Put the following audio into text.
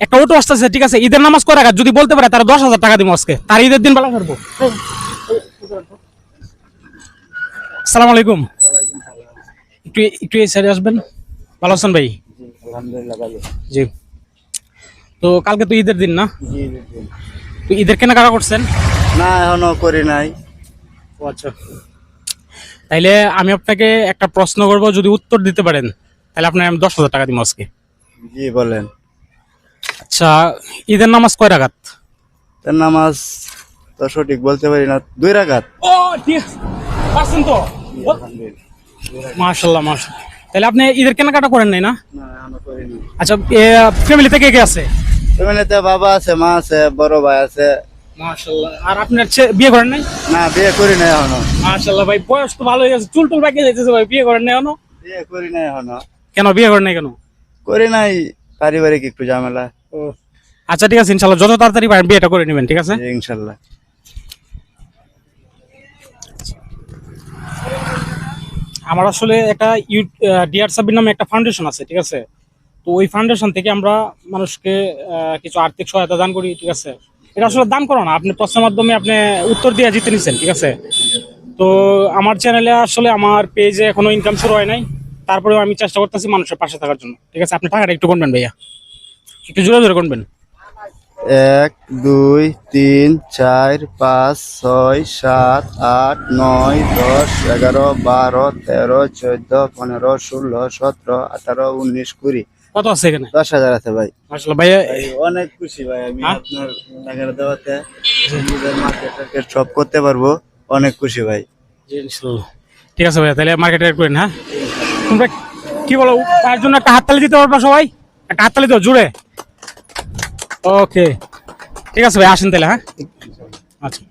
একটা অটো আসতেছে, ঠিক আছে, ঈদের নামাজ কয় রাকাত যদি বলতে পারে তারা 10,000 টাকা দিব আজকে, তার ঈদের দিন বেলা করবো। আসসালামু আলাইকুম, একটু একটু এই সাইডে আসবেন। ভালো আছেন ভাই? আলহামদুলিল্লাহ ভালো। জি। তো কালকে তো ঈদের দিন না, জি। তো ঈদের কেনাকাটা করছেন? না এখনো করি নাই। ও আচ্ছা, তাইলে আমি আপনাকে একটা প্রশ্ন করব, যদি উত্তর দিতে পারেন তাহলে আপনার আমি 10,000 টাকা দিব আজকে। জি বলেন। আচ্ছা, ঈদের নামাজ কয় রাকাত? তার নামাজ তো সঠিক বলতে পারি না, 2 রাকাত। ও ঠিক আছে, পারছেন তো, মাশাআল্লাহ মাশাআল্লাহ। তাহলে আপনি ঈদের কেনাকাটা করেন নাই না? না এখনো করি নাই। আচ্ছা, ফ্যামিলিতে কে কে আছে? ফ্যামিলিতে বাবা আছে, মা আছে, বড় ভাই আছে। মাশাআল্লাহ। আর আপনার বিয়ে করেন নাই? না বিয়ে করি নাই এখনো। মাশাআল্লাহ ভাই, বয়স তো ভালো হয়ে গেছে, চুল টুল পাকিয়ে যাইতেছে ভাই, বিয়ে করেন নাই এখনো? বিয়ে করি নাই এখনো। কেন বিয়ে করেন নাই কেন? করি নাই, পারিবারিক একটু ঝামেলা। ও আচ্ছা, ঠিক আছে, ইনশাআল্লাহ যত তাড়াতাড়ি পারেন বিয়েটা করে নেবেন, ঠিক আছে? জি, ইনশাল্লাহ। আমার আসলে একটা ডিআর সাবির নামে একটা ফাউন্ডেশন আছে, ঠিক আছে? তো ওই ফাউন্ডেশন থেকে আমরা মানুষকে কিছু আর্থিক সহায়তা দান করি, ঠিক আছে? এটা আসলে দান করো না, আপনি প্রশ্নের মাধ্যমে আপনি উত্তর দিয়ে জিতে নিছেন, ঠিক আছে? তো আমার চ্যানেলে আসলে আমার পেজে এখনো ইনকাম শুরু হয় নাই, তারপরেও আমি চেষ্টা করতেছি মানুষের পাশে থাকার জন্য, ঠিক আছে? আপনি টাকাটা একটু গুনবেন ভাইয়া, একটু জোরে জোরে গুনবেন। 1 2 3 4 5 6 7 8 9 10 11 12 13 14 15 16 17 18 19 20। কত আছে এখানে? 10,000 আছে ভাই। আসলে ভাইয়া, ভাই অনেক খুশি ভাই আমি হ্যাঁ? আপনার টাকাটা দেওয়াতে। নিজের মার্কেট সব করতে পারবো, অনেক খুশি ভাই। জি, ইনশাআল্লাহ। ঠিক আছে ভাইয়া, তাহলে মার্কেটে করেন, হ্যাঁ? তোমরা কি বলো, তার জন্য একটা হাততালি দিতে পারবা সবাই? একটা হাততালি দাও জুড়ে। ওকে, ঠিক আছে ভাই, আসেন তাহলে, হ্যাঁ? আচ্ছা।